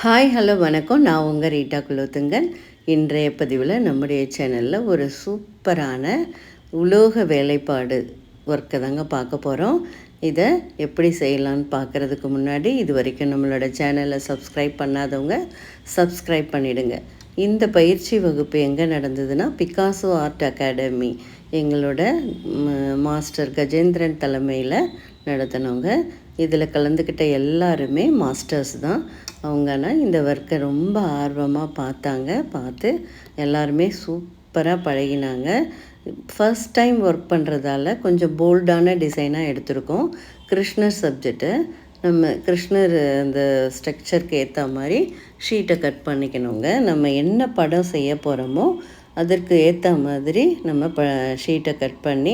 Hi hello வணக்கம். நான் உங்கள் ரீட்டா குலோத்துங்கன். இன்றைய பதிவில் நம்முடைய சேனலில் ஒரு சூப்பரான உலோக வேலைப்பாடு ஒர்க்கை தாங்க பார்க்க போகிறோம். இதை எப்படி செய்யலான்னு பார்க்குறதுக்கு முன்னாடி இது வரைக்கும் நம்மளோட சேனலை சப்ஸ்கிரைப் பண்ணாதவங்க சப்ஸ்கிரைப் பண்ணிவிடுங்க. இந்த பயிற்சி வகுப்பு எங்கே நடந்ததுன்னா பிகாசோ ஆர்ட் அகாடமி எங்களோட மாஸ்டர் கஜேந்திரன் தலைமையில் நடத்தினவங்க. இதில் கலந்துக்கிட்ட எல்லாருமே மாஸ்டர்ஸ் தான். அவங்கன்னா இந்த ஒர்க்கை ரொம்ப ஆர்வமாக பார்த்து எல்லாருமே சூப்பராக பழகினாங்க. ஃபஸ்ட் டைம் ஒர்க் பண்ணுறதால கொஞ்சம் போல்டான டிசைனாக எடுத்திருக்கோம். கிருஷ்ணர் சப்ஜெக்டு நம்ம கிருஷ்ணர் அந்த ஸ்ட்ரக்சருக்கு ஏற்ற மாதிரி ஷீட்டை கட் பண்ணிக்கணுங்க. நம்ம என்ன படம் செய்ய போகிறோமோ அதற்கு ஏற்ற மாதிரி நம்ம ஷீட்டை கட் பண்ணி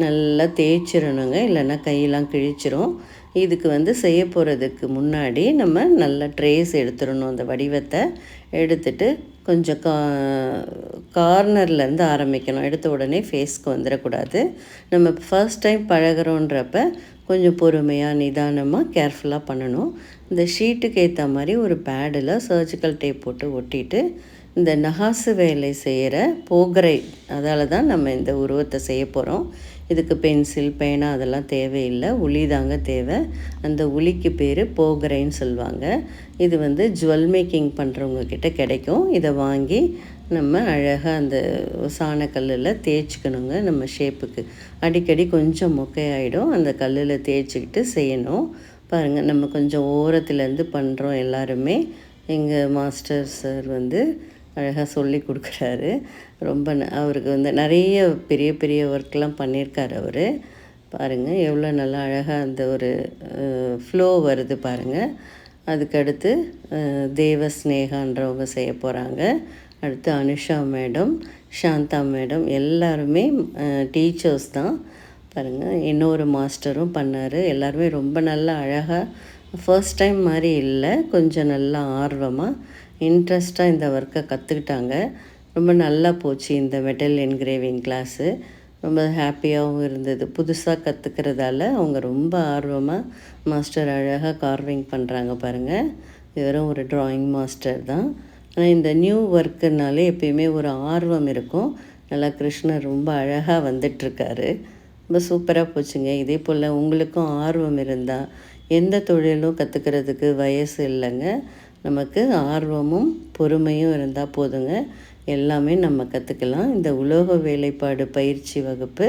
நல்லா தேய்ச்சிடணுங்க, இல்லைன்னா கையெல்லாம் கிழிச்சிரும். இதுக்கு செய்ய போகிறதுக்கு முன்னாடி நம்ம நல்லா ட்ரேஸ் எடுத்துடணும். அந்த வடிவத்தை எடுத்துட்டு கொஞ்சம் கார்னர்லேருந்து ஆரம்பிக்கணும். எடுத்த உடனே ஃபேஸ்க்கு வந்துடக்கூடாது. நம்ம ஃபர்ஸ்ட் டைம் பழகிறோன்றப்ப கொஞ்சம் பொறுமையாக நிதானமாக கேர்ஃபுல்லாக பண்ணணும். இந்த ஷீட்டுக்கு ஏற்ற மாதிரி ஒரு பேடில் சர்ஜிக்கல் டேப் போட்டு ஒட்டிட்டு இந்த நகாசு வேலை செய்கிற போகரை அதால் தான் நம்ம இந்த உருவத்தை செய்ய போகிறோம். இதுக்கு பென்சில் பேனா அதெல்லாம் தேவையில்லை, உளி தாங்க தேவை. அந்த உளிக்கு பேர் போகரைன்னு சொல்லுவாங்க. இது ஜுவல் மேக்கிங் பண்ணுறவங்க கிட்ட கிடைக்கும். இதை வாங்கி நம்ம அழகாக அந்த சாணக்கல்லில் தேய்ச்சிக்கணுங்க. நம்ம ஷேப்புக்கு அடிக்கடி கொஞ்சம் மொக்கையாயிடும், அந்த கல்லில் தேய்ச்சிக்கிட்டு செய்யணும். பாருங்கள், நம்ம கொஞ்சம் ஓரத்துலேருந்து பண்ணுறோம் எல்லாருமே. எங்கள் மாஸ்டர் சார் அழகாக சொல்லி கொடுக்குறாரு. ரொம்ப அவருக்கு நிறைய பெரிய பெரிய ஒர்க்லாம் பண்ணியிருக்கார் அவர். பாருங்கள் எவ்வளோ நல்லா அழகாக அந்த ஒரு ஃப்ளோ வருது பாருங்கள். அதுக்கடுத்து தேவஸ்னேகான்றவங்க செய்ய போகிறாங்க. அடுத்து அனுஷா மேடம், சாந்தா மேடம் எல்லாருமே டீச்சர்ஸ் தான். பாருங்கள், இன்னொரு மாஸ்டரும் பண்ணார். எல்லாருமே ரொம்ப நல்லா அழகாக ஃபர்ஸ்ட் டைம் மாதிரி இல்லை, கொஞ்சம் நல்லா ஆர்வமாக இன்ட்ரெஸ்ட்டாக இந்த ஒர்க்கை கற்றுக்கிட்டாங்க. ரொம்ப நல்லா போச்சு இந்த மெட்டல் என்கிரேவிங் கிளாஸு. ரொம்ப ஹாப்பியாகவும் இருந்தது. புதுசாக கற்றுக்கிறதால அவங்க ரொம்ப ஆர்வமாக மாஸ்டர் அழகாக கார்விங் பண்ணுறாங்க பாருங்கள். இவரும் ஒரு ட்ராயிங் மாஸ்டர் தான். ஆனால் இந்த நியூ ஒர்க்குனாலே எப்பயுமே ஒரு ஆர்வம் இருக்கும். நல்லா கிருஷ்ணர் ரொம்ப அழகாக வந்துட்டுருக்காரு. ரொம்ப சூப்பராக போச்சுங்க. இதே போல் உங்களுக்கும் ஆர்வம் இருந்தால் எந்த தொழிலும் கற்றுக்கிறதுக்கு வயசு இல்லைங்க. நமக்கு ஆர்வமும் பொறுமையும் இருந்தால் போதுங்க, எல்லாமே நம்ம கற்றுக்கலாம். இந்த உலோக வேலைப்பாடு பயிற்சி வகுப்பு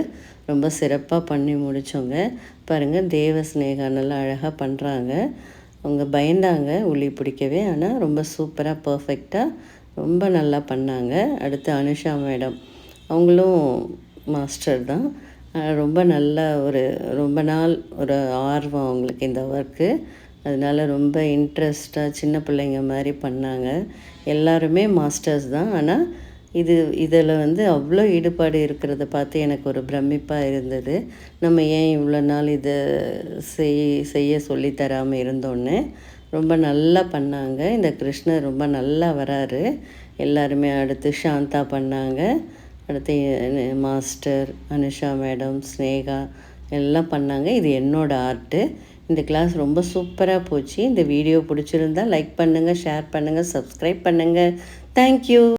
ரொம்ப சிறப்பாக பண்ணி முடித்தோங்க. பாருங்கள், தேவஸ்னேகா நல்லா அழகாக பண்ணுறாங்க. அவங்க பயந்தாங்க உளி பிடிக்கவே, ஆனால் ரொம்ப சூப்பராக பர்ஃபெக்டாக ரொம்ப நல்லா பண்ணாங்க. அடுத்து அனுஷா மேடம், அவங்களும் மாஸ்டர் தான். ரொம்ப நல்ல ரொம்ப நாள் ஒரு ஆர்வம் அவங்களுக்கு இந்த ஒர்க்கு. அதனால் ரொம்ப இன்ட்ரெஸ்ட்டாக சின்ன பிள்ளைங்க மாதிரி பண்ணாங்க. எல்லாருமே மாஸ்டர்ஸ் தான். ஆனால் இதில் அவ்வளோ ஈடுபாடு இருக்கிறத பார்த்து எனக்கு ஒரு பிரமிப்பாக இருந்தது. நம்ம ஏன் இவ்வளோ நாள் இதை செய்ய சொல்லித்தராமல் இருந்தோன்னு. ரொம்ப நல்லா பண்ணாங்க. இந்த கிருஷ்ணர் ரொம்ப நல்லா வராரு. எல்லாருமே அடுத்து சாந்தா பண்ணாங்க. அடுத்து மாஸ்டர் அனுஷா மேடம், ஸ்னேகா எல்லாம் பண்ணாங்க. இது என்னோடய ஆர்ட்டு. இந்த கிளாஸ் ரொம்ப சூப்பராக போச்சு. இந்த வீடியோ பிடிச்சிருந்தா லைக் பண்ணுங்கள், ஷேர் பண்ணுங்கள், சப்ஸ்கிரைப் பண்ணுங்கள். தேங்க்யூ.